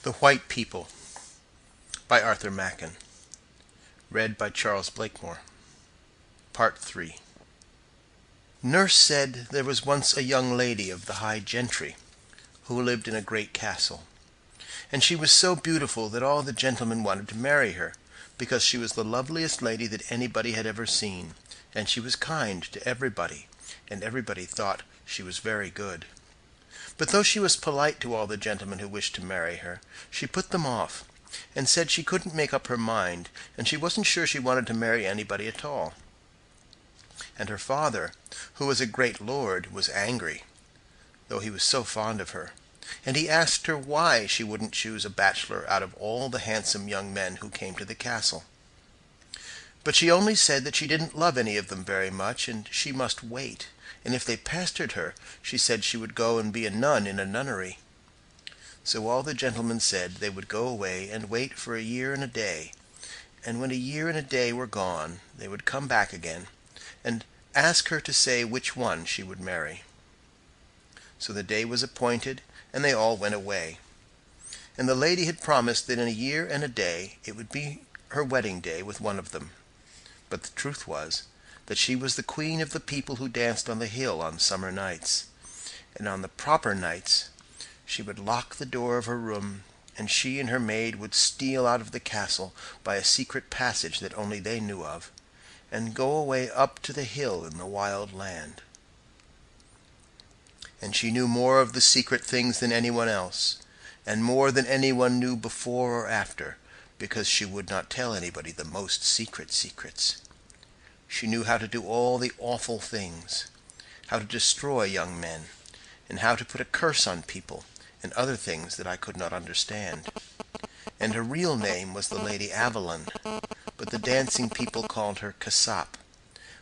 The White People by Arthur Machen. Read by Charles Blakemore. Part 3. Nurse said there was once a young lady of the high gentry who lived in a great castle, and she was so beautiful that all the gentlemen wanted to marry her, because she was the loveliest lady that anybody had ever seen, and she was kind to everybody, and everybody thought she was very good. But though she was polite to all the gentlemen who wished to marry her, she put them off, and said she couldn't make up her mind, and she wasn't sure she wanted to marry anybody at all. And her father, who was a great lord, was angry, though he was so fond of her, and he asked her why she wouldn't choose a bachelor out of all the handsome young men who came to the castle. But she only said that she didn't love any of them very much, and she must wait, and if they pestered her, she said she would go and be a nun in a nunnery. So all the gentlemen said they would go away and wait for a year and a day, and when a year and a day were gone, they would come back again, and ask her to say which one she would marry. So the day was appointed, and they all went away. And the lady had promised that in a year and a day it would be her wedding day with one of them. But the truth was that she was the queen of the people who danced on the hill on summer nights, and on the proper nights she would lock the door of her room, and she and her maid would steal out of the castle by a secret passage that only they knew of, and go away up to the hill in the wild land. And she knew more of the secret things than anyone else, and more than anyone knew before or after, because she would not tell anybody the most secret secrets. She knew how to do all the awful things, how to destroy young men, and how to put a curse on people, and other things that I could not understand. And her real name was the Lady Avalon, but the dancing people called her Cassap,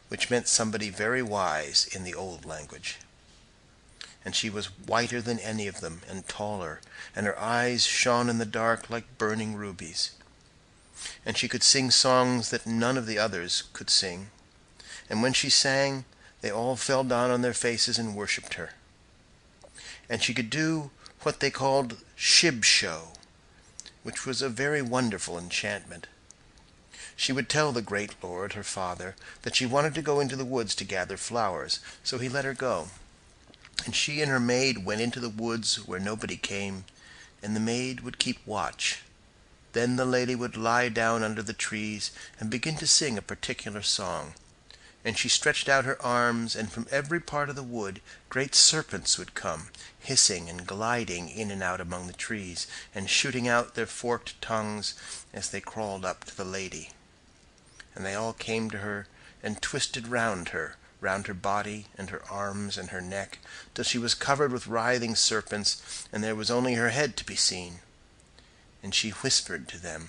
which meant somebody very wise in the old language. And she was whiter than any of them, and taller, and her eyes shone in the dark like burning rubies. And she could sing songs that none of the others could sing, and when she sang, they all fell down on their faces and worshipped her. And she could do what they called shib show, which was a very wonderful enchantment. She would tell the great lord, her father, that she wanted to go into the woods to gather flowers, so he let her go. And she and her maid went into the woods where nobody came, and the maid would keep watch. Then the lady would lie down under the trees and begin to sing a particular song. And she stretched out her arms, and from every part of the wood great serpents would come, hissing and gliding in and out among the trees, and shooting out their forked tongues as they crawled up to the lady. And they all came to her and twisted round her body and her arms and her neck, till she was covered with writhing serpents, and there was only her head to be seen. And she whispered to them,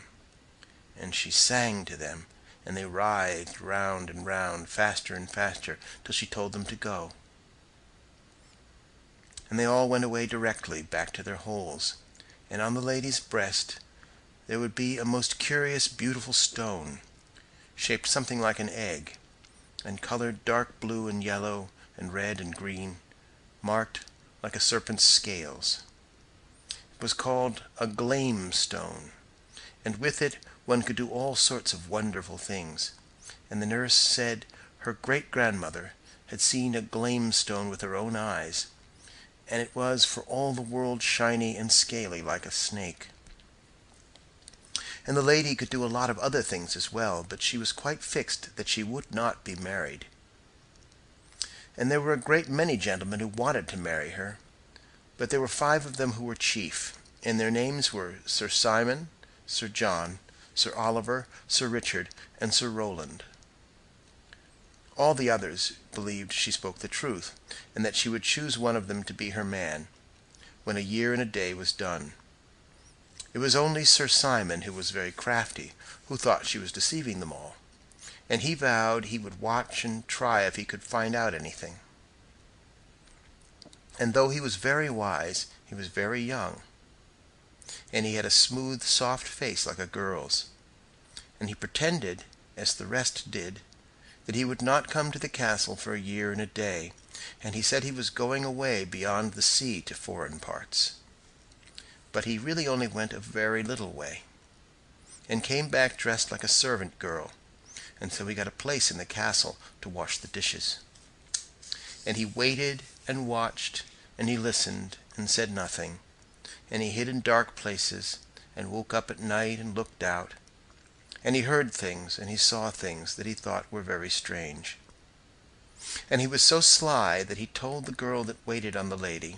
and she sang to them, and they writhed round and round, faster and faster, till she told them to go. And they all went away directly back to their holes, and on the lady's breast there would be a most curious, beautiful stone, shaped something like an egg, and colored dark blue and yellow and red and green, marked like a serpent's scales. It was called a glame stone, and with it one could do all sorts of wonderful things, and the nurse said her great-grandmother had seen a glame stone with her own eyes, and it was for all the world shiny and scaly like a snake. And the lady could do a lot of other things as well, but she was quite fixed that she would not be married. And there were a great many gentlemen who wanted to marry her, but there were 5 of them who were chief, and their names were Sir Simon, Sir John, Sir Oliver, Sir Richard, and Sir Rowland. All the others believed she spoke the truth, and that she would choose one of them to be her man, when a year and a day was done. It was only Sir Simon, who was very crafty, who thought she was deceiving them all, and he vowed he would watch and try if he could find out anything. And though he was very wise, he was very young, and he had a smooth, soft face like a girl's, and he pretended, as the rest did, that he would not come to the castle for a year and a day, and he said he was going away beyond the sea to foreign parts. but he really only went a very little way, and came back dressed like a servant girl, and so he got a place in the castle to wash the dishes. And he waited and watched, and he listened and said nothing, and he hid in dark places, and woke up at night and looked out, and he heard things and he saw things that he thought were very strange. And he was so sly that he told the girl that waited on the lady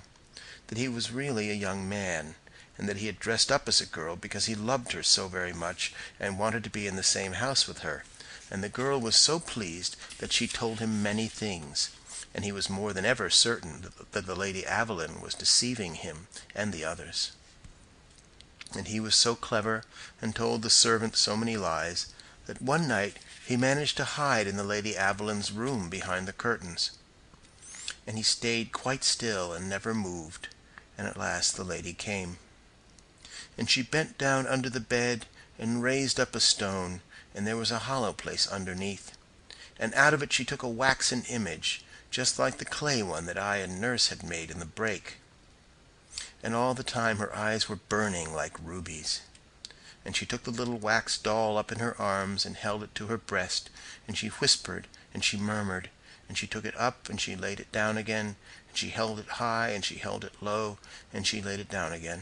that he was really a young man, and that he had dressed up as a girl because he loved her so very much and wanted to be in the same house with her. And the girl was so pleased that she told him many things, and he was more than ever certain that the Lady Evelyn was deceiving him and the others. And he was so clever and told the servant so many lies that one night he managed to hide in the Lady Evelyn's room behind the curtains. And he stayed quite still and never moved, and at last the lady came. And she bent down under the bed and raised up a stone, and there was a hollow place underneath. And out of it she took a waxen image, just like the clay one that I and Nurse had made in the break. And all the time her eyes were burning like rubies. And she took the little wax doll up in her arms and held it to her breast, and she whispered and she murmured, and she took it up and she laid it down again, and she held it high and she held it low, and she laid it down again.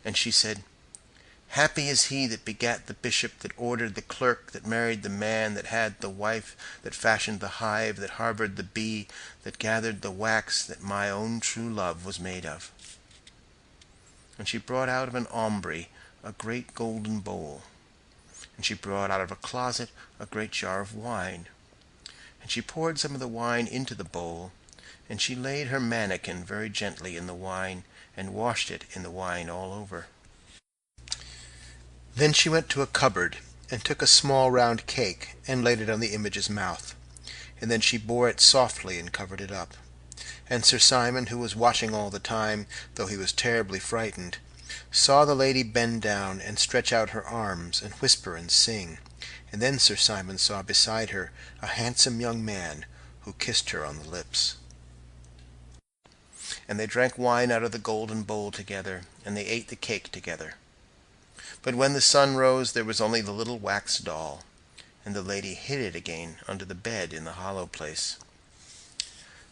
And she said, "Happy is he that begat the bishop, that ordered the clerk, that married the man, that had the wife, that fashioned the hive, that harbored the bee, that gathered the wax that my own true love was made of." And she brought out of an aumbry a great golden bowl, and she brought out of a closet a great jar of wine, and she poured some of the wine into the bowl, and she laid her manikin very gently in the wine, and washed it in the wine all over. Then she went to a cupboard, and took a small round cake, and laid it on the image's mouth, and then she bore it softly and covered it up. And Sir Simon, who was watching all the time, though he was terribly frightened, saw the lady bend down and stretch out her arms and whisper and sing, and then Sir Simon saw beside her a handsome young man who kissed her on the lips. And they drank wine out of the golden bowl together, and they ate the cake together. But when the sun rose there was only the little wax doll, and the lady hid it again under the bed in the hollow place.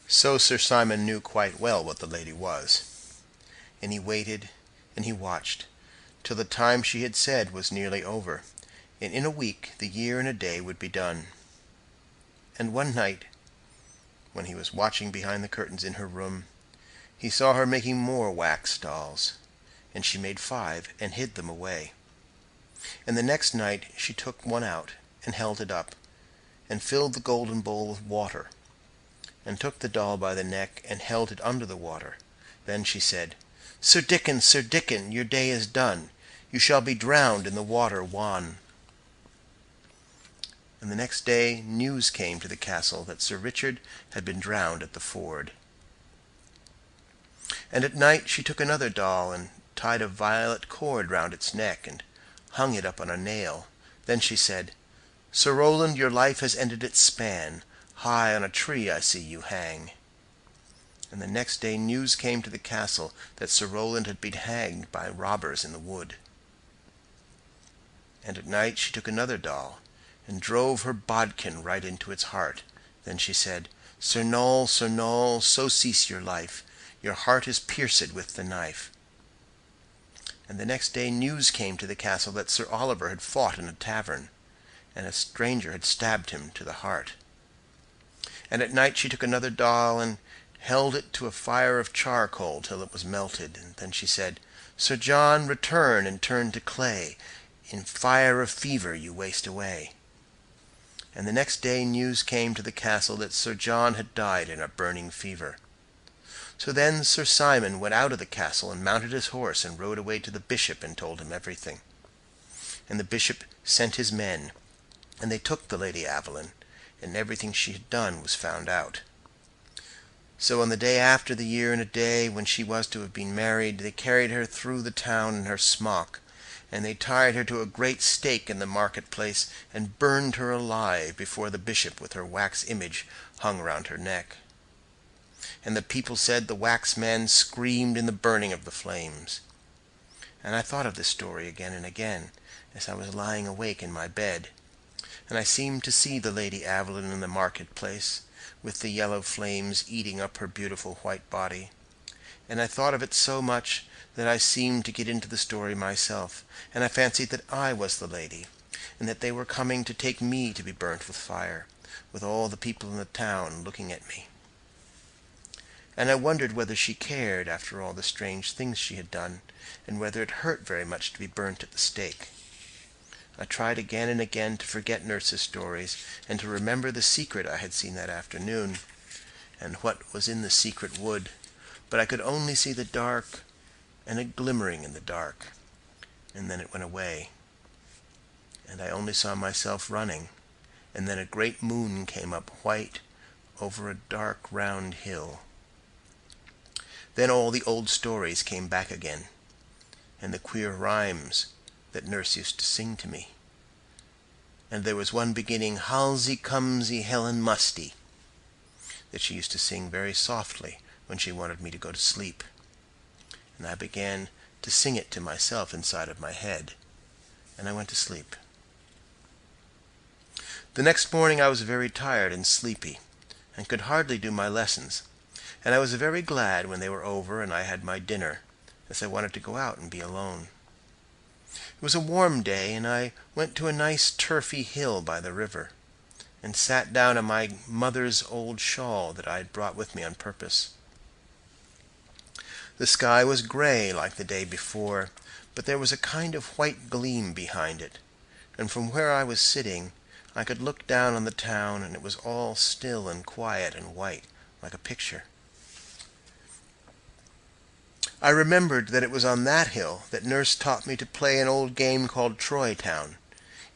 So Sir Simon knew quite well what the lady was, and he waited and he watched till the time she had said was nearly over, and in a week the year and a day would be done. And one night, when he was watching behind the curtains in her room, he saw her making more wax dolls, and she made 5 and hid them away. And the next night she took one out and held it up, and filled the golden bowl with water, and took the doll by the neck and held it under the water. Then she said, "Sir Dickon, Sir Dickon, your day is done. You shall be drowned in the water wan." And the next day news came to the castle that Sir Richard had been drowned at the ford. And at night she took another doll and tied a violet cord round its neck and hung it up on a nail. Then she said, "Sir Rowland, your life has ended its span. High on a tree I see you hang." And the next day news came to the castle that Sir Rowland had been hanged by robbers in the wood. And at night she took another doll and drove her bodkin right into its heart. Then she said, Sir Noll, so cease your life. Your heart is pierced with the knife." And the next day news came to the castle that Sir Oliver had fought in a tavern, and a stranger had stabbed him to the heart. And at night she took another doll and held it to a fire of charcoal till it was melted. And then she said, "Sir John, return and turn to clay. In fire of fever you waste away." And the next day news came to the castle that Sir John had died in a burning fever. So then Sir Simon went out of the castle and mounted his horse and rode away to the bishop and told him everything. And the bishop sent his men, and they took the Lady Evelyn, and everything she had done was found out. So on the day after the year and a day, when she was to have been married, they carried her through the town in her smock, and they tied her to a great stake in the market-place, and burned her alive before the bishop with her wax image hung round her neck. And the people said the wax man screamed in the burning of the flames. And I thought of this story again and again, as I was lying awake in my bed, and I seemed to see the Lady Evelyn in the market-place, with the yellow flames eating up her beautiful white body. And I thought of it so much that I seemed to get into the story myself, and I fancied that I was the lady, and that they were coming to take me to be burnt with fire, with all the people in the town looking at me. And I wondered whether she cared, after all the strange things she had done, and whether it hurt very much to be burnt at the stake. I tried again and again to forget Nurse's stories, and to remember the secret I had seen that afternoon, and what was in the secret wood, but I could only see the dark, and a glimmering in the dark, and then it went away, and I only saw myself running, and then a great moon came up white over a dark round hill. Then all the old stories came back again, and the queer rhymes that Nurse used to sing to me. And there was one beginning, "Halsey, Cumsey, Helen Musty," that she used to sing very softly when she wanted me to go to sleep. And I began to sing it to myself inside of my head, and I went to sleep. The next morning I was very tired and sleepy, and could hardly do my lessons, and I was very glad when they were over and I had my dinner, as I wanted to go out and be alone. It was a warm day, and I went to a nice turfy hill by the river, and sat down on my mother's old shawl that I had brought with me on purpose. The sky was gray like the day before, but there was a kind of white gleam behind it, and from where I was sitting I could look down on the town, and it was all still and quiet and white, like a picture. I remembered that it was on that hill that Nurse taught me to play an old game called Troy Town,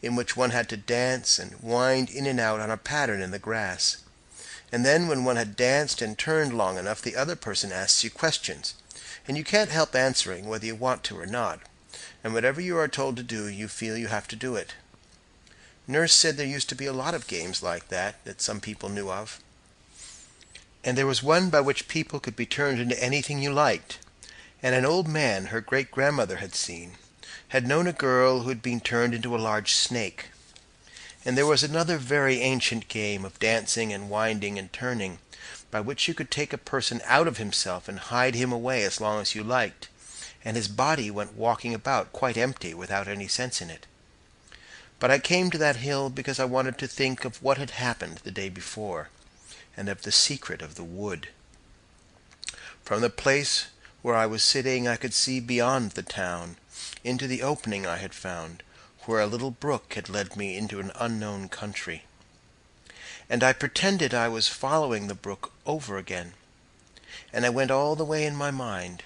in which one had to dance and wind in and out on a pattern in the grass. And then when one had danced and turned long enough, the other person asks you questions, and you can't help answering whether you want to or not, and whatever you are told to do, you feel you have to do it. Nurse said there used to be a lot of games like that some people knew of. And there was one by which people could be turned into anything you liked. And an old man her great-grandmother had seen had known a girl who had been turned into a large snake. And there was another very ancient game of dancing and winding and turning, by which you could take a person out of himself and hide him away as long as you liked, and his body went walking about quite empty without any sense in it. But I came to that hill because I wanted to think of what had happened the day before, and of the secret of the wood. From the place where I was sitting I could see beyond the town, into the opening I had found, where a little brook had led me into an unknown country. And I pretended I was following the brook over again, and I went all the way in my mind,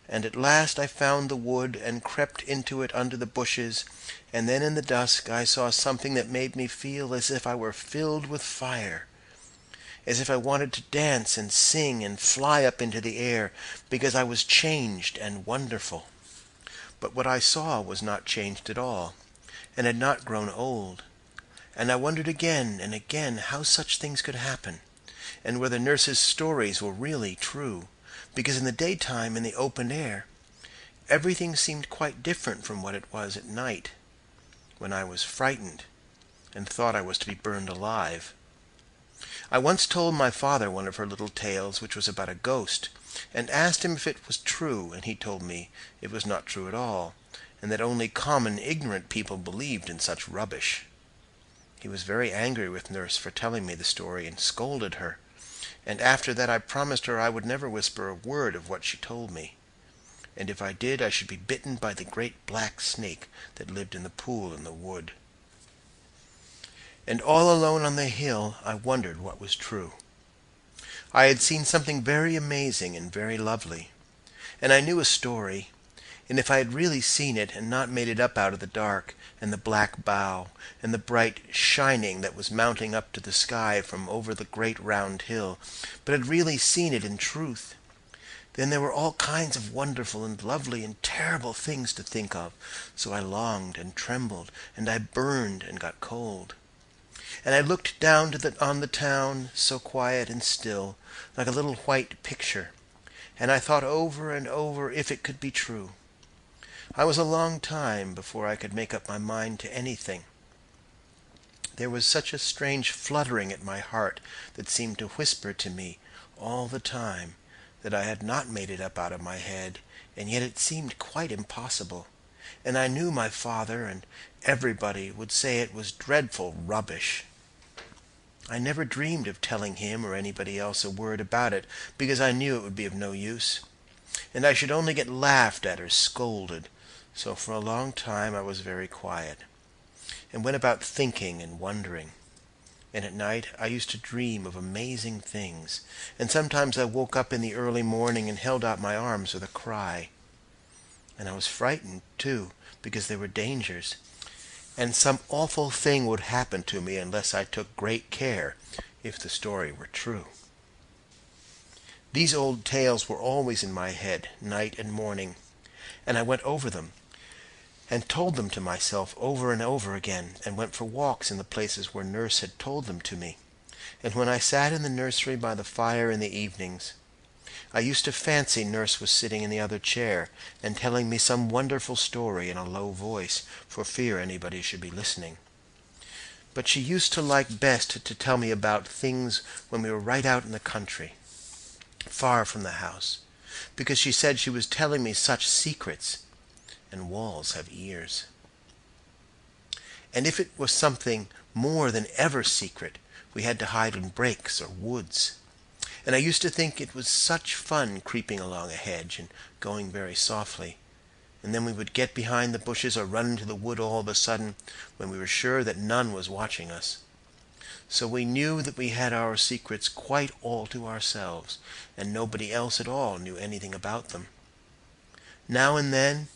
and at last I found the wood and crept into it under the bushes, and then in the dusk I saw something that made me feel as if I were filled with fire, as if I wanted to dance and sing and fly up into the air, because I was changed and wonderful. But what I saw was not changed at all, and had not grown old. And I wondered again and again how such things could happen, and whether Nurse's stories were really true, because in the daytime, in the open air, everything seemed quite different from what it was at night, when I was frightened and thought I was to be burned alive. I once told my father one of her little tales, which was about a ghost, and asked him if it was true, and he told me it was not true at all, and that only common ignorant people believed in such rubbish. He was very angry with Nurse for telling me the story, and scolded her, and after that I promised her I would never whisper a word of what she told me, and if I did I should be bitten by the great black snake that lived in the pool in the wood. And all alone on the hill I wondered what was true. I had seen something very amazing and very lovely, and I knew a story, and if I had really seen it and not made it up out of the dark, and the black bough, and the bright shining that was mounting up to the sky from over the great round hill, but had really seen it in truth, then there were all kinds of wonderful and lovely and terrible things to think of, so I longed and trembled, and I burned and got cold. And I looked down on the town, so quiet and still, like a little white picture, and I thought over and over if it could be true. I was a long time before I could make up my mind to anything. There was such a strange fluttering at my heart that seemed to whisper to me all the time that I had not made it up out of my head, and yet it seemed quite impossible, and I knew my father and everybody would say it was dreadful rubbish. I never dreamed of telling him or anybody else a word about it, because I knew it would be of no use, and I should only get laughed at or scolded, so for a long time I was very quiet, and went about thinking and wondering. And at night I used to dream of amazing things, and sometimes I woke up in the early morning and held out my arms with a cry. And I was frightened, too, because there were dangers, and some awful thing would happen to me unless I took great care, if the story were true. These old tales were always in my head, night and morning, and I went over them, and told them to myself over and over again, and went for walks in the places where Nurse had told them to me. And when I sat in the nursery by the fire in the evenings, I used to fancy Nurse was sitting in the other chair, and telling me some wonderful story in a low voice, for fear anybody should be listening. But she used to like best to tell me about things when we were right out in the country, far from the house, because she said she was telling me such secrets, and walls have ears. And if it was something more than ever secret, we had to hide in brakes or woods. And I used to think it was such fun creeping along a hedge and going very softly, and then we would get behind the bushes or run into the wood all of a sudden when we were sure that none was watching us. So we knew that we had our secrets quite all to ourselves, and nobody else at all knew anything about them. Now and then,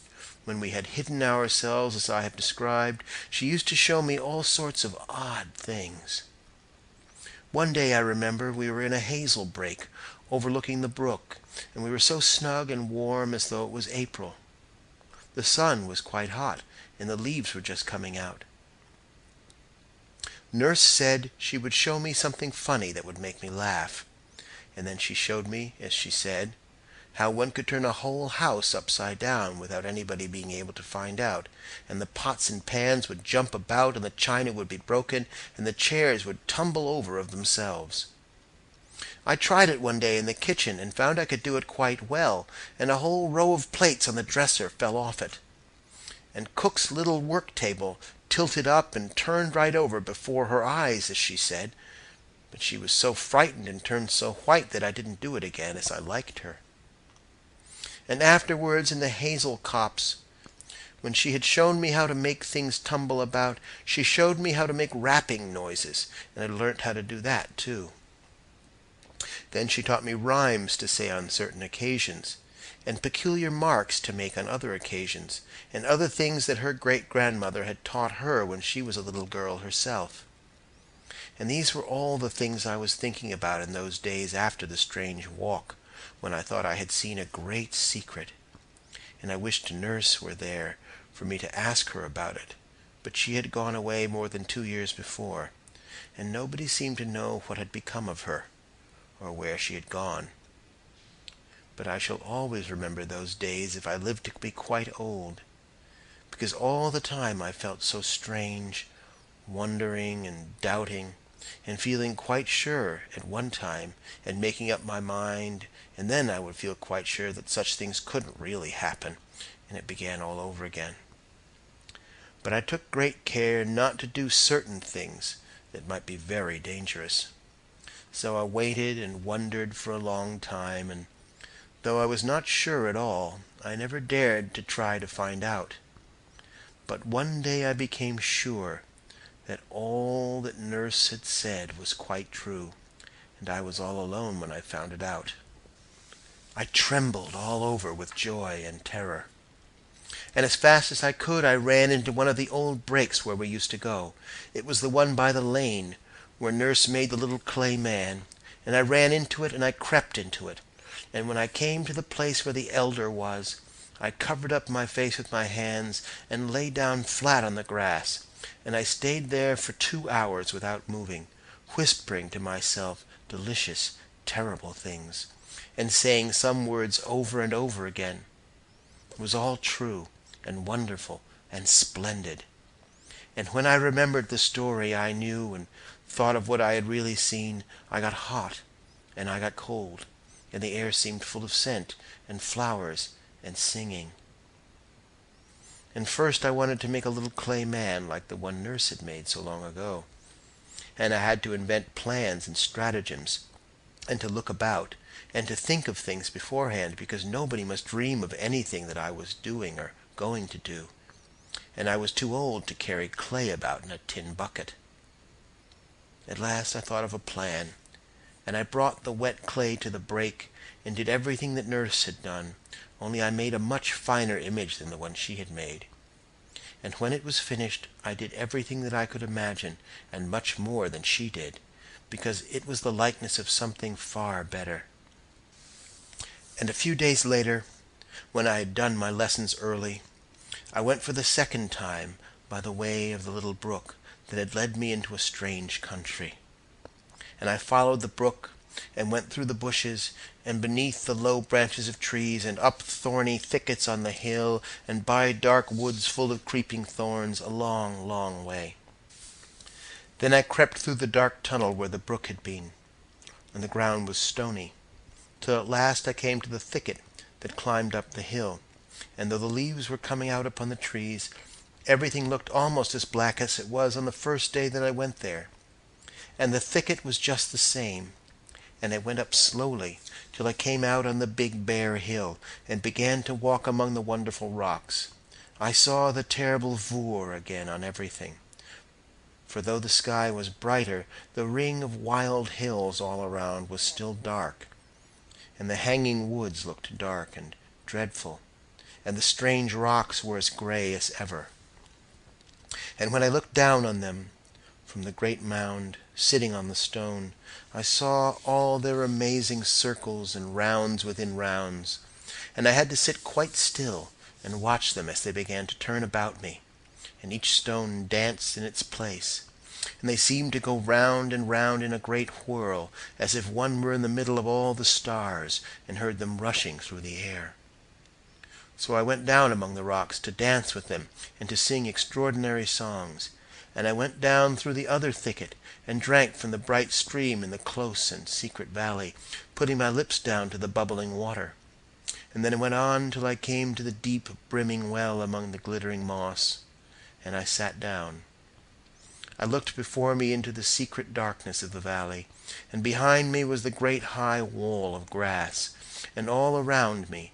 when we had hidden ourselves as I have described, she used to show me all sorts of odd things. One day, I remember, we were in a hazel brake overlooking the brook, and we were so snug and warm as though it was April. The sun was quite hot, and the leaves were just coming out. Nurse said she would show me something funny that would make me laugh, and then she showed me, as she said, how one could turn a whole house upside down without anybody being able to find out, and the pots and pans would jump about, and the china would be broken, and the chairs would tumble over of themselves. I tried it one day in the kitchen, and found I could do it quite well, and a whole row of plates on the dresser fell off it, and cook's little work table tilted up and turned right over before her eyes, as she said, but she was so frightened and turned so white that I didn't do it again, as I liked her. And afterwards in the hazel copse, when she had shown me how to make things tumble about, she showed me how to make rapping noises, and I learnt how to do that too. Then she taught me rhymes to say on certain occasions, and peculiar marks to make on other occasions, and other things that her great-grandmother had taught her when she was a little girl herself. And these were all the things I was thinking about in those days after the strange walk, when I thought I had seen a great secret, and I wished Nurse were there for me to ask her about it, but she had gone away more than 2 years before, and nobody seemed to know what had become of her, or where she had gone. But I shall always remember those days if I live to be quite old, because all the time I felt so strange, wondering and doubting, and feeling quite sure at one time, and making up my mind, and then I would feel quite sure that such things couldn't really happen, and it began all over again. But I took great care not to do certain things that might be very dangerous. So I waited and wondered for a long time, and though I was not sure at all, I never dared to try to find out. But one day I became sure that all that Nurse had said was quite true, and I was all alone when I found it out. I trembled all over with joy and terror, and as fast as I could I ran into one of the old brakes where we used to go. It was the one by the lane, where Nurse made the little clay man, and I ran into it and I crept into it, and when I came to the place where the elder was, I covered up my face with my hands and lay down flat on the grass, and I stayed there for 2 hours without moving, whispering to myself delicious, terrible things, and saying some words over and over again. It was all true, and wonderful and splendid. And when I remembered the story I knew and thought of what I had really seen, I got hot and I got cold, and the air seemed full of scent and flowers and singing. And first I wanted to make a little clay man like the one Nurse had made so long ago. And I had to invent plans and stratagems, and to look about, and to think of things beforehand, because nobody must dream of anything that I was doing or going to do. And I was too old to carry clay about in a tin bucket. At last I thought of a plan, and I brought the wet clay to the break and did everything that Nurse had done, only I made a much finer image than the one she had made. And when it was finished, I did everything that I could imagine, and much more than she did, because it was the likeness of something far better. And a few days later, when I had done my lessons early, I went for the second time by the way of the little brook that had led me into a strange country. And I followed the brook, and went through the bushes, and beneath the low branches of trees, and up thorny thickets on the hill, and by dark woods full of creeping thorns, a long, long way. Then I crept through the dark tunnel where the brook had been, and the ground was stony, till at last I came to the thicket that climbed up the hill, and though the leaves were coming out upon the trees, everything looked almost as black as it was on the first day that I went there. And the thicket was just the same, and I went up slowly till I came out on the big bare hill, and began to walk among the wonderful rocks. I saw the terrible Voor again on everything, for though the sky was brighter, the ring of wild hills all around was still dark, and the hanging woods looked dark and dreadful, and the strange rocks were as gray as ever. And when I looked down on them from the great mound, sitting on the stone, I saw all their amazing circles and rounds within rounds, and I had to sit quite still and watch them as they began to turn about me, and each stone danced in its place, and they seemed to go round and round in a great whirl, as if one were in the middle of all the stars and heard them rushing through the air. So I went down among the rocks to dance with them and to sing extraordinary songs, and I went down through the other thicket and drank from the bright stream in the close and secret valley, putting my lips down to the bubbling water. And then I went on till I came to the deep brimming well among the glittering moss, and I sat down. I looked before me into the secret darkness of the valley, and behind me was the great high wall of grass, and all around me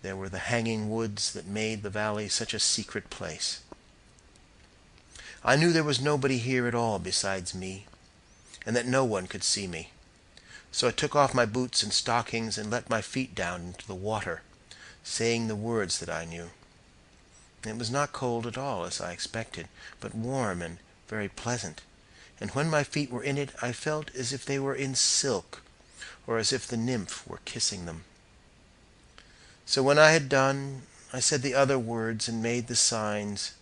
there were the hanging woods that made the valley such a secret place. I knew there was nobody here at all besides me, and that no one could see me. So I took off my boots and stockings and let my feet down into the water, saying the words that I knew. It was not cold at all, as I expected, but warm and very pleasant, and when my feet were in it I felt as if they were in silk, or as if the nymph were kissing them. So when I had done, I said the other words and made the signs,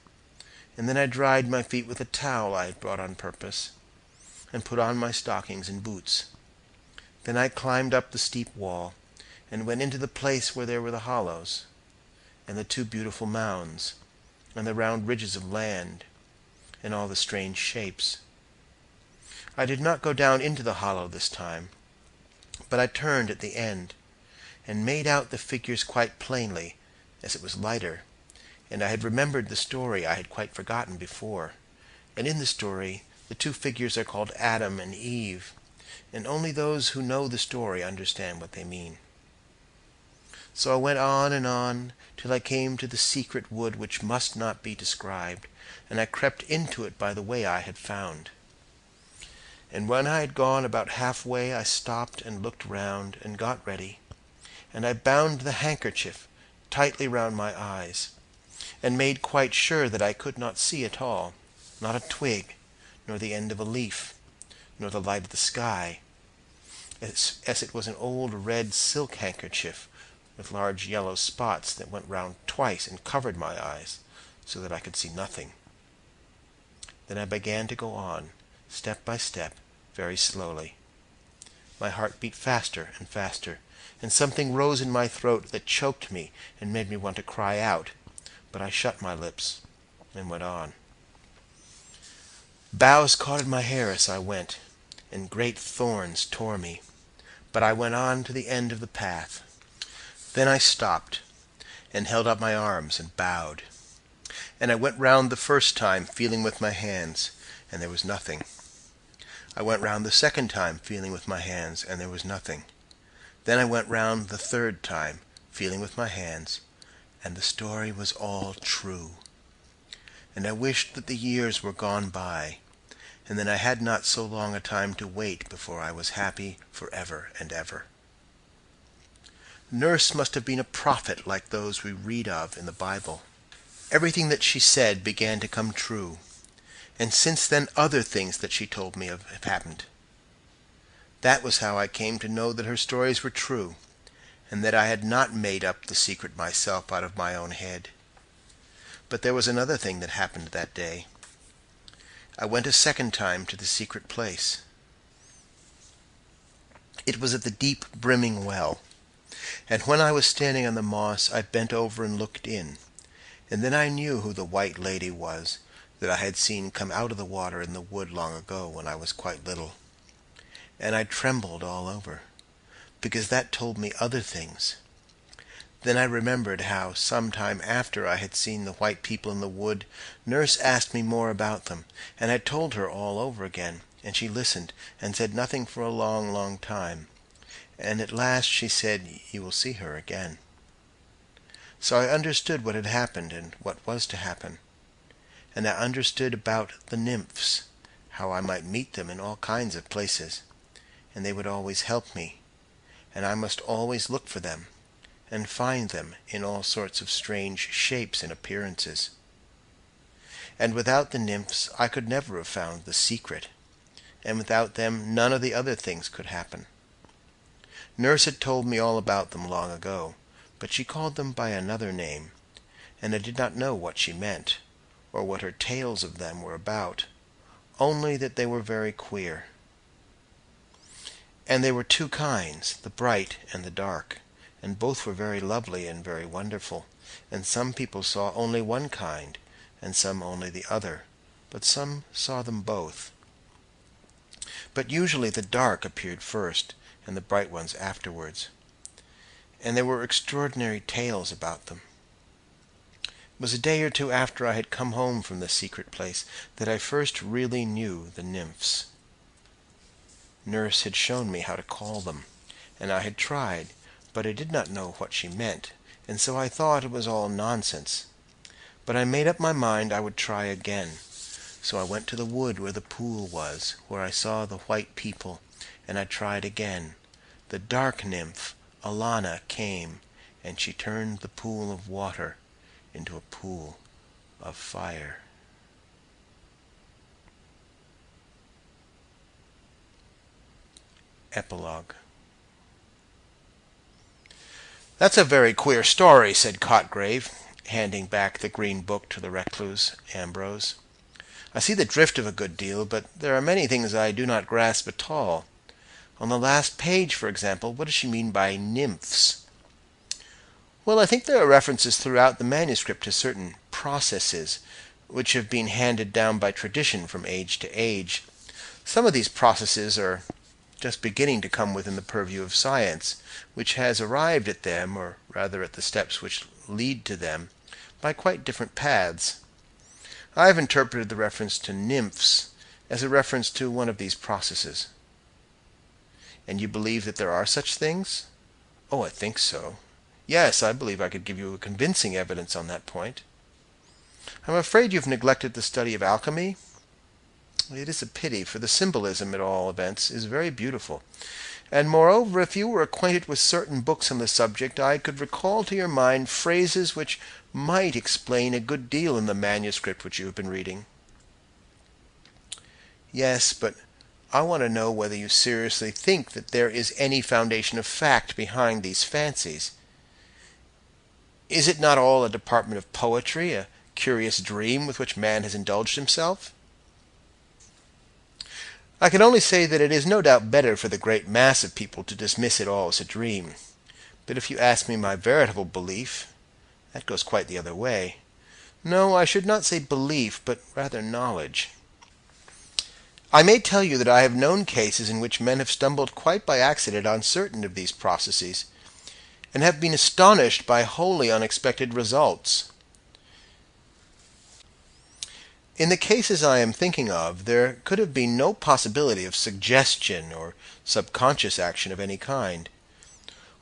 and then I dried my feet with a towel I had brought on purpose, and put on my stockings and boots. Then I climbed up the steep wall, and went into the place where there were the hollows, and the two beautiful mounds, and the round ridges of land, and all the strange shapes. I did not go down into the hollow this time, but I turned at the end, and made out the figures quite plainly, as it was lighter, and I had remembered the story I had quite forgotten before, and in the story the two figures are called Adam and Eve, and only those who know the story understand what they mean. So I went on till I came to the secret wood which must not be described, and I crept into it by the way I had found. And when I had gone about half-way I stopped and looked round and got ready, and I bound the handkerchief tightly round my eyes, and made quite sure that I could not see at all, not a twig, nor the end of a leaf, nor the light of the sky, as it was an old red silk handkerchief with large yellow spots that went round twice and covered my eyes, so that I could see nothing. Then I began to go on, step by step, very slowly. My heart beat faster and faster, and something rose in my throat that choked me and made me want to cry out, but I shut my lips and went on. Boughs caught in my hair as I went, and great thorns tore me, but I went on to the end of the path. Then I stopped, and held up my arms and bowed. And I went round the first time, feeling with my hands, and there was nothing. I went round the second time, feeling with my hands, and there was nothing. Then I went round the third time, feeling with my hands, and the story was all true. And I wished that the years were gone by, and that I had not so long a time to wait before I was happy for ever and ever. Nurse must have been a prophet like those we read of in the Bible. Everything that she said began to come true, and since then other things that she told me of have happened. That was how I came to know that her stories were true, and that I had not made up the secret myself out of my own head. But there was another thing that happened that day. I went a second time to the secret place. It was at the deep brimming well, and when I was standing on the moss I bent over and looked in, and then I knew who the white lady was that I had seen come out of the water in the wood long ago when I was quite little. And I trembled all over, because that told me other things. Then I remembered how, some time after I had seen the white people in the wood, Nurse asked me more about them, and I told her all over again, and she listened, and said nothing for a long, long time. And at last she said, "You will see her again." So I understood what had happened and what was to happen. And I understood about the nymphs, how I might meet them in all kinds of places, and they would always help me, and I must always look for them, and find them in all sorts of strange shapes and appearances. And without the nymphs I could never have found the secret, and without them none of the other things could happen. Nurse had told me all about them long ago, but she called them by another name, and I did not know what she meant, or what her tales of them were about, only that they were very queer. And there were two kinds, the bright and the dark, and both were very lovely and very wonderful, and some people saw only one kind, and some only the other, but some saw them both. But usually the dark appeared first, and the bright ones afterwards. And there were extraordinary tales about them. It was a day or two after I had come home from the secret place that I first really knew the nymphs. Nurse had shown me how to call them, and I had tried, but I did not know what she meant, and so I thought it was all nonsense. But I made up my mind I would try again. So I went to the wood where the pool was, where I saw the white people, and I tried again. The dark nymph, Alana, came, and she turned the pool of water into a pool of fire. Epilogue. "That's a very queer story," said Cotgrave, handing back the green book to the recluse, Ambrose. "I see the drift of a good deal, but there are many things I do not grasp at all. On the last page, for example, what does she mean by nymphs?" "Well, I think there are references throughout the manuscript to certain processes, which have been handed down by tradition from age to age. Some of these processes are just beginning to come within the purview of science, which has arrived at them, or rather at the steps which lead to them, by quite different paths. I have interpreted the reference to nymphs as a reference to one of these processes." "And you believe that there are such things?" "Oh, I think so. Yes, I believe I could give you convincing evidence on that point." "I'm afraid you've neglected the study of alchemy." "It is a pity, for the symbolism, at all events, is very beautiful. And moreover, if you were acquainted with certain books on the subject, I could recall to your mind phrases which might explain a good deal in the manuscript which you have been reading." "Yes, but I want to know whether you seriously think that there is any foundation of fact behind these fancies. Is it not all a department of poetry, a curious dream with which man has indulged himself?" "I can only say that it is no doubt better for the great mass of people to dismiss it all as a dream. But if you ask me my veritable belief, that goes quite the other way. No, I should not say belief, but rather knowledge. I may tell you that I have known cases in which men have stumbled quite by accident on certain of these processes, and have been astonished by wholly unexpected results. In the cases I am thinking of, there could have been no possibility of suggestion or subconscious action of any kind.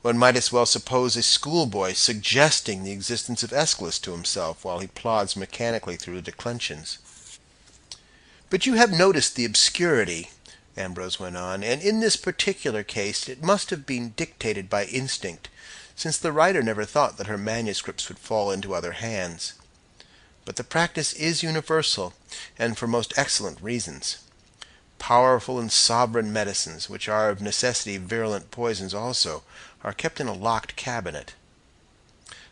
One might as well suppose a schoolboy suggesting the existence of Aeschylus to himself while he plods mechanically through the declensions. "But you have noticed the obscurity," Ambrose went on, "and in this particular case it must have been dictated by instinct, since the writer never thought that her manuscripts would fall into other hands. But the practice is universal, and for most excellent reasons. Powerful and sovereign medicines, which are of necessity virulent poisons also, are kept in a locked cabinet.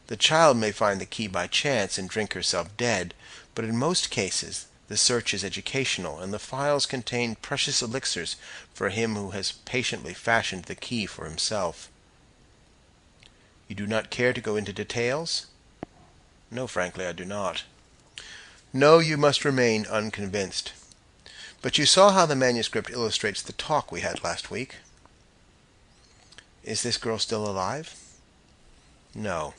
The child may find the key by chance and drink herself dead, but in most cases the search is educational, and the phials contain precious elixirs for him who has patiently fashioned the key for himself. You do not care to go into details?" "No, frankly, I do not." "No, you must remain unconvinced. But you saw how the manuscript illustrates the talk we had last week?" "Is this girl still alive?" "No.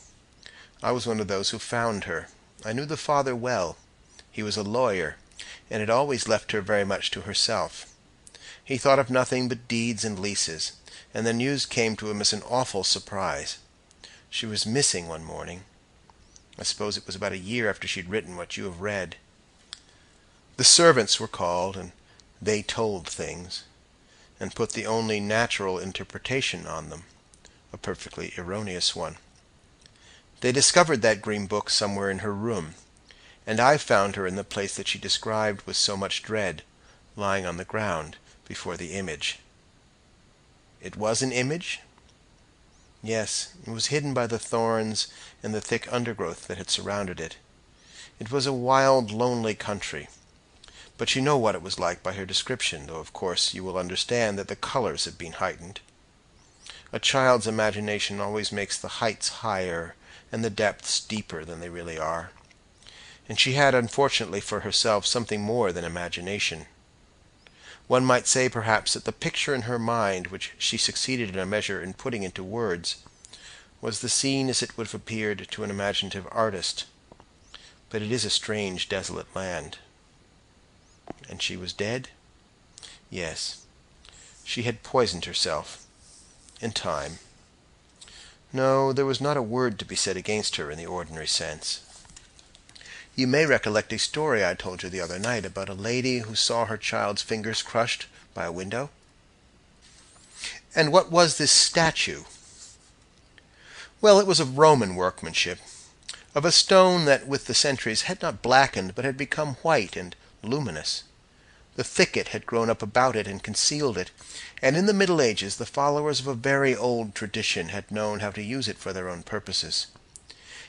I was one of those who found her. I knew the father well. He was a lawyer, and had always left her very much to herself. He thought of nothing but deeds and leases, and the news came to him as an awful surprise. She was missing one morning. I suppose it was about a year after she'd written what you have read. The servants were called, and they told things, and put the only natural interpretation on them, a perfectly erroneous one. They discovered that green book somewhere in her room, and I found her in the place that she described with so much dread, lying on the ground before the image." "It was an image?" "Yes, it was hidden by the thorns and the thick undergrowth that had surrounded it. It was a wild, lonely country. But you know what it was like by her description, though of course you will understand that the colors have been heightened. A child's imagination always makes the heights higher and the depths deeper than they really are. And she had, unfortunately for herself, something more than imagination. One might say, perhaps, that the picture in her mind, which she succeeded in a measure in putting into words, was the scene as it would have appeared to an imaginative artist. But it is a strange, desolate land." "And she was dead?" "Yes. She had poisoned herself. In time. No, there was not a word to be said against her in the ordinary sense. You may recollect a story I told you the other night about a lady who saw her child's fingers crushed by a window?" "And what was this statue?" "Well, it was of Roman workmanship, of a stone that with the centuries had not blackened, but had become white and luminous. The thicket had grown up about it and concealed it, and in the Middle Ages the followers of a very old tradition had known how to use it for their own purposes.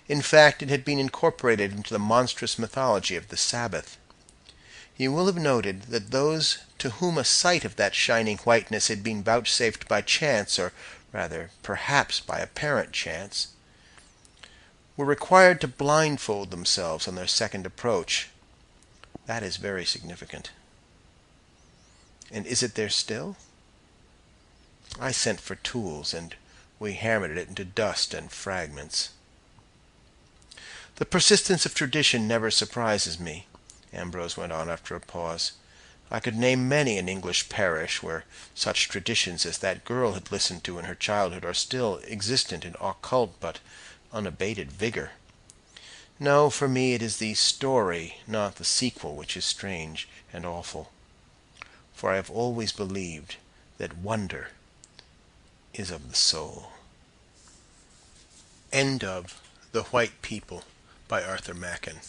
In fact, it had been incorporated into the monstrous mythology of the Sabbath. You will have noted that those to whom a sight of that shining whiteness had been vouchsafed by chance, or rather, perhaps by apparent chance, were required to blindfold themselves on their second approach. That is very significant." "And is it there still?" "I sent for tools, and we hammered it into dust and fragments." "The persistence of tradition never surprises me," Ambrose went on after a pause. "I could name many an English parish where such traditions as that girl had listened to in her childhood are still existent in occult but unabated vigor. No, for me it is the story, not the sequel, which is strange and awful. For I have always believed that wonder is of the soul." End of The White People by Arthur Machen.